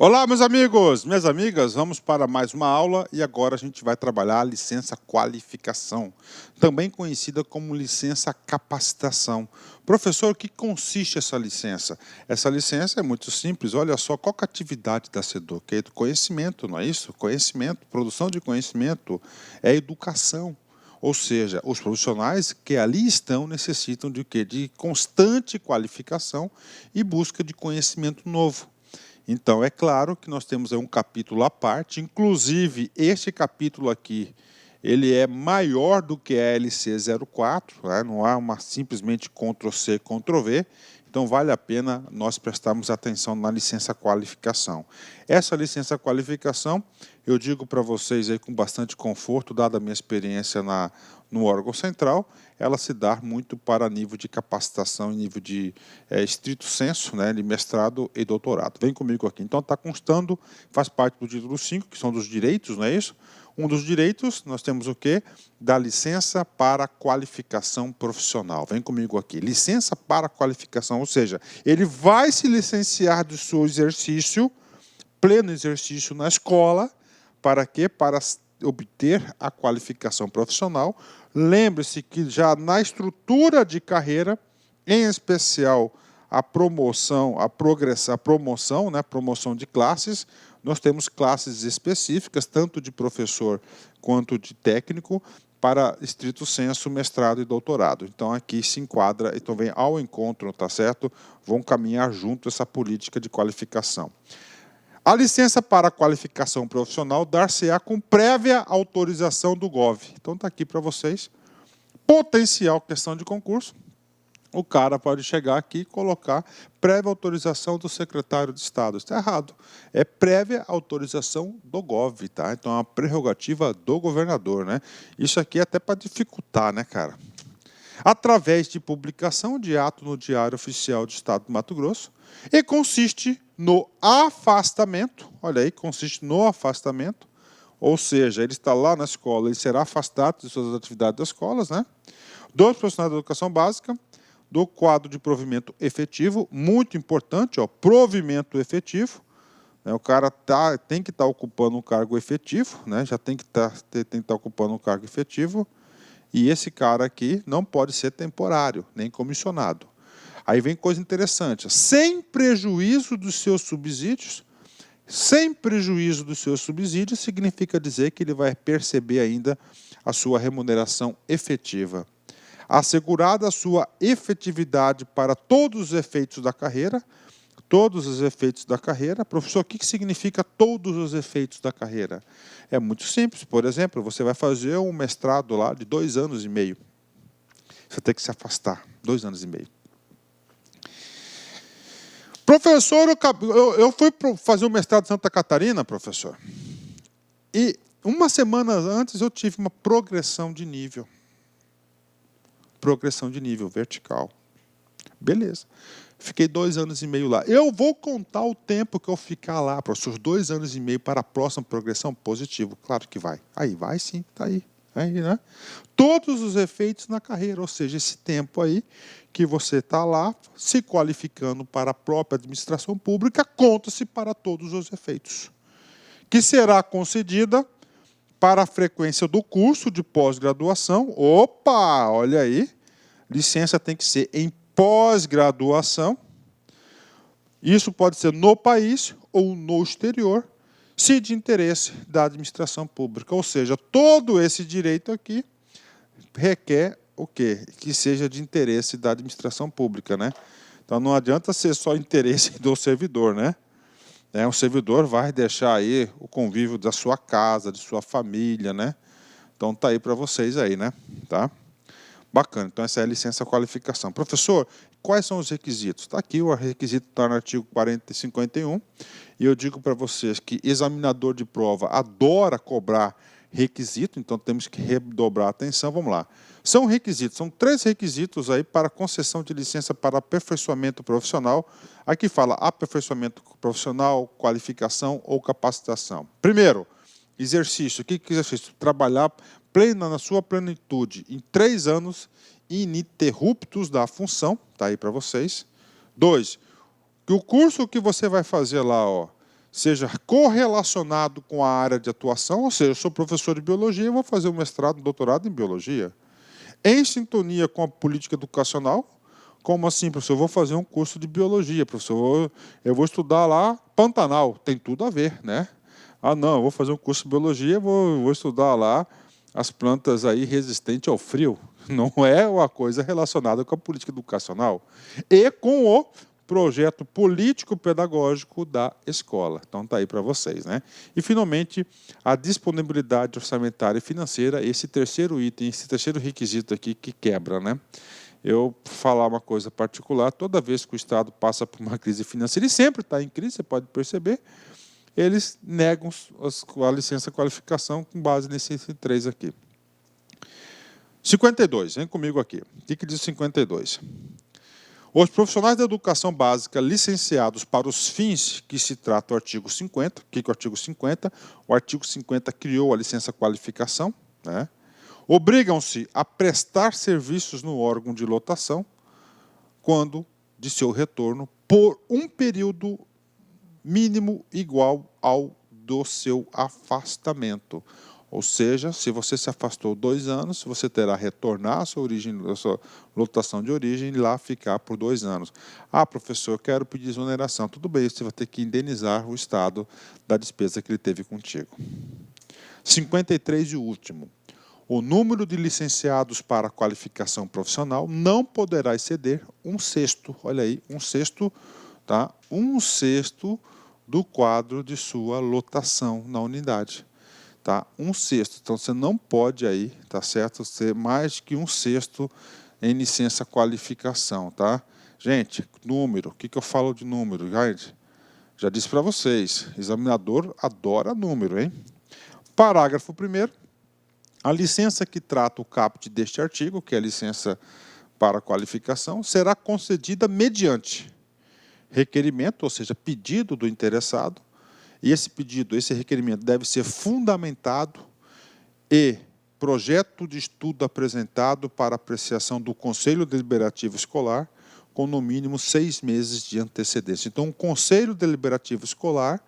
Olá, meus amigos, minhas amigas, vamos para mais uma aula e agora a gente vai trabalhar a licença qualificação, também conhecida como licença capacitação. Professor, o que consiste essa licença? Essa licença é muito simples, olha só, qual que é a atividade da SEDUC? É conhecimento, não é isso? Conhecimento, produção de conhecimento, é educação. Ou seja, os profissionais que ali estão necessitam de quê? De constante qualificação e busca de conhecimento novo. Então, é claro que nós temos um capítulo à parte, inclusive este capítulo aqui, ele é maior do que a LC 04, né? Não há simplesmente Ctrl+C, Ctrl+V, então vale a pena nós prestarmos atenção na licença qualificação. Essa licença qualificação, eu digo para vocês aí com bastante conforto, dada a minha experiência no órgão central, ela se dá muito para nível de capacitação e nível de estrito senso, né, de mestrado e doutorado. Vem comigo aqui. Então está constando, faz parte do título 5, que são dos direitos, não é isso? Um dos direitos, nós temos o quê? Da licença para qualificação profissional. Vem comigo aqui. Licença para qualificação, ou seja, ele vai se licenciar do seu exercício, pleno exercício na escola, para quê? Para obter a qualificação profissional. Lembre-se que já na estrutura de carreira, em especial a promoção, a progressão, a promoção, né, promoção de classes, nós temos classes específicas, tanto de professor quanto de técnico, para estrito senso, mestrado e doutorado. Então aqui se enquadra, então vem ao encontro, tá certo? Vão caminhar junto essa política de qualificação. A licença para qualificação profissional dar-se-á com prévia autorização do GOV. Então está aqui para vocês. Potencial questão de concurso. O cara pode chegar aqui e colocar prévia autorização do secretário de Estado. Está errado. É prévia autorização do GOV, tá? Então é uma prerrogativa do governador, né? Isso aqui é até para dificultar, né, cara? Através de publicação de ato no Diário Oficial do Estado do Mato Grosso, e consiste no afastamento, olha aí, consiste no afastamento, ou seja, ele está lá na escola, ele será afastado de suas atividades das escolas, né? Dos profissionais da educação básica, do quadro de provimento efetivo, muito importante, ó, provimento efetivo, né? O cara tem que estar ocupando um cargo efetivo, né? Já tem que estar ocupando um cargo efetivo, e esse cara aqui não pode ser temporário, nem comissionado. Aí vem coisa interessante, sem prejuízo dos seus subsídios, significa dizer que ele vai perceber ainda a sua remuneração efetiva. Assegurada a sua efetividade para todos os efeitos da carreira, professor, o que significa todos os efeitos da carreira? É muito simples, por exemplo, você vai fazer um mestrado lá de 2 anos e meio. Você tem que se afastar, 2 anos e meio. Professor, eu fui fazer um mestrado em Santa Catarina, professor, e uma semana antes eu tive uma progressão de nível vertical. Beleza. Fiquei 2 anos e meio lá. Eu vou contar o tempo que eu ficar lá, professor, 2 anos e meio para a próxima progressão? Positivo, claro que vai. Aí vai sim, está aí. Né? Todos os efeitos na carreira, ou seja, esse tempo aí que você está lá se qualificando para a própria administração pública, conta-se para todos os efeitos. Que será concedida para a frequência do curso de pós-graduação. Opa, olha aí, licença tem que ser em pós-graduação. Isso pode ser no país ou no exterior, se de interesse da administração pública. Ou seja, todo esse direito aqui requer o quê? Que seja de interesse da administração pública, né? Então não adianta ser só interesse do servidor, né? O servidor vai deixar aí o convívio da sua casa, de sua família, né? Então tá aí para vocês aí, né? Tá? Bacana. Então essa é a licença qualificação. Professor, quais são os requisitos? Está aqui, o requisito está no artigo 40 e 51. E eu digo para vocês que examinador de prova adora cobrar requisito, então temos que redobrar a atenção. Vamos lá. São requisitos, são 3 requisitos aí para concessão de licença para aperfeiçoamento profissional. Aqui fala aperfeiçoamento profissional, qualificação ou capacitação. Primeiro, exercício. O que é exercício? Trabalhar na sua plenitude em 3 anos ininterruptos da função. Está aí para vocês. 2, que o curso que você vai fazer lá, ó, seja correlacionado com a área de atuação, ou seja, eu sou professor de biologia, eu vou fazer um mestrado, um doutorado em biologia. Em sintonia com a política educacional, como assim, professor? Eu vou fazer um curso de biologia, professor. Eu vou estudar lá Pantanal, tem tudo a ver, né? Ah, não, eu vou fazer um curso de biologia, vou estudar lá as plantas aí resistentes ao frio. Não é uma coisa relacionada com a política educacional e com o projeto político-pedagógico da escola. Então, está aí para vocês, né? E, finalmente, a disponibilidade orçamentária e financeira, esse terceiro item, esse terceiro requisito aqui que quebra, né? Eu falar uma coisa particular, toda vez que o Estado passa por uma crise financeira, e sempre está em crise, você pode perceber, eles negam a licença qualificação com base nesses três aqui. 52, vem comigo aqui. O que diz 52? Os profissionais da educação básica licenciados para os fins que se trata o artigo 50, o que é o artigo 50? O artigo 50 criou a licença qualificação, né? Obrigam-se a prestar serviços no órgão de lotação quando de seu retorno por um período mínimo igual ao do seu afastamento. Ou seja, se você se afastou 2 anos, você terá retornar à sua lotação de origem e lá ficar por 2 anos. Ah, professor, eu quero pedir exoneração. Tudo bem, você vai ter que indenizar o Estado da despesa que ele teve contigo. 53 e o último. O número de licenciados para qualificação profissional não poderá exceder 1/6. Olha aí, 1/6, tá? 1/6 do quadro de sua lotação na unidade. Tá? 1/6. Então, você não pode aí, tá certo? Ser mais que 1/6 em licença qualificação, tá? Gente, número. O que eu falo de número, gente? Já disse para vocês, examinador adora número, hein? Parágrafo 1º. A licença que trata o caput deste artigo, que é a licença para qualificação, será concedida mediante requerimento, ou seja, pedido do interessado, e esse pedido, esse requerimento deve ser fundamentado e projeto de estudo apresentado para apreciação do Conselho Deliberativo Escolar com no mínimo 6 meses de antecedência. Então, o Conselho Deliberativo Escolar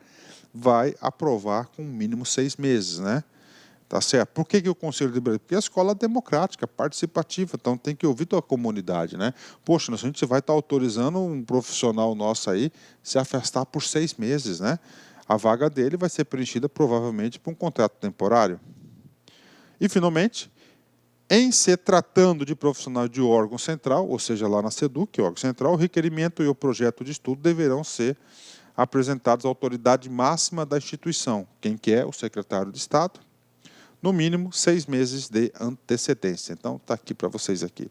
vai aprovar com no mínimo 6 meses, né? Tá certo? Por que o Conselho Deliberativo? Porque a escola é democrática, participativa, então tem que ouvir a comunidade, né? Poxa, a gente vai estar autorizando um profissional nosso aí se afastar por 6 meses, né? A vaga dele vai ser preenchida provavelmente por um contrato temporário. E, finalmente, em se tratando de profissional de órgão central, ou seja, lá na SEDUC, órgão central, o requerimento e o projeto de estudo deverão ser apresentados à autoridade máxima da instituição, quem que é o secretário de Estado, no mínimo 6 meses de antecedência. Então, está aqui para vocês aqui.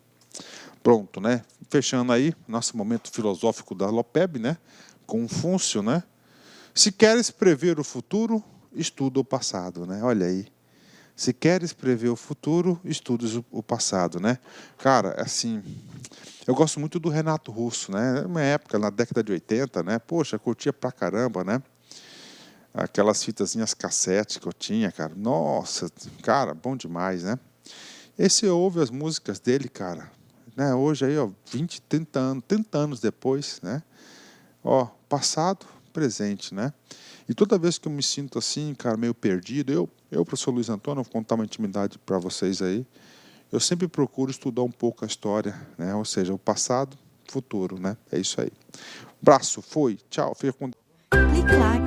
Pronto, né? Fechando aí, nosso momento filosófico da LOPEB, né? Confúcio, né? Se queres prever o futuro, estuda o passado, né? Olha aí. Se queres prever o futuro, estuda o passado, né? Cara, assim, eu gosto muito do Renato Russo, né? Uma época, na década de 80, né? Poxa, curtia pra caramba, né? Aquelas fitazinhas cassete que eu tinha, cara. Nossa, cara, bom demais, né? Esse ouve as músicas dele, cara, né? Hoje aí, ó, 20, 30 anos depois, né? Ó, passado, presente, né? E toda vez que eu me sinto assim, cara, meio perdido, professor Luiz Antônio, vou contar uma intimidade para vocês aí, eu sempre procuro estudar um pouco a história, né? Ou seja, o passado, futuro, né? É isso aí. Braço, foi, tchau, fica com Deus. Clique like.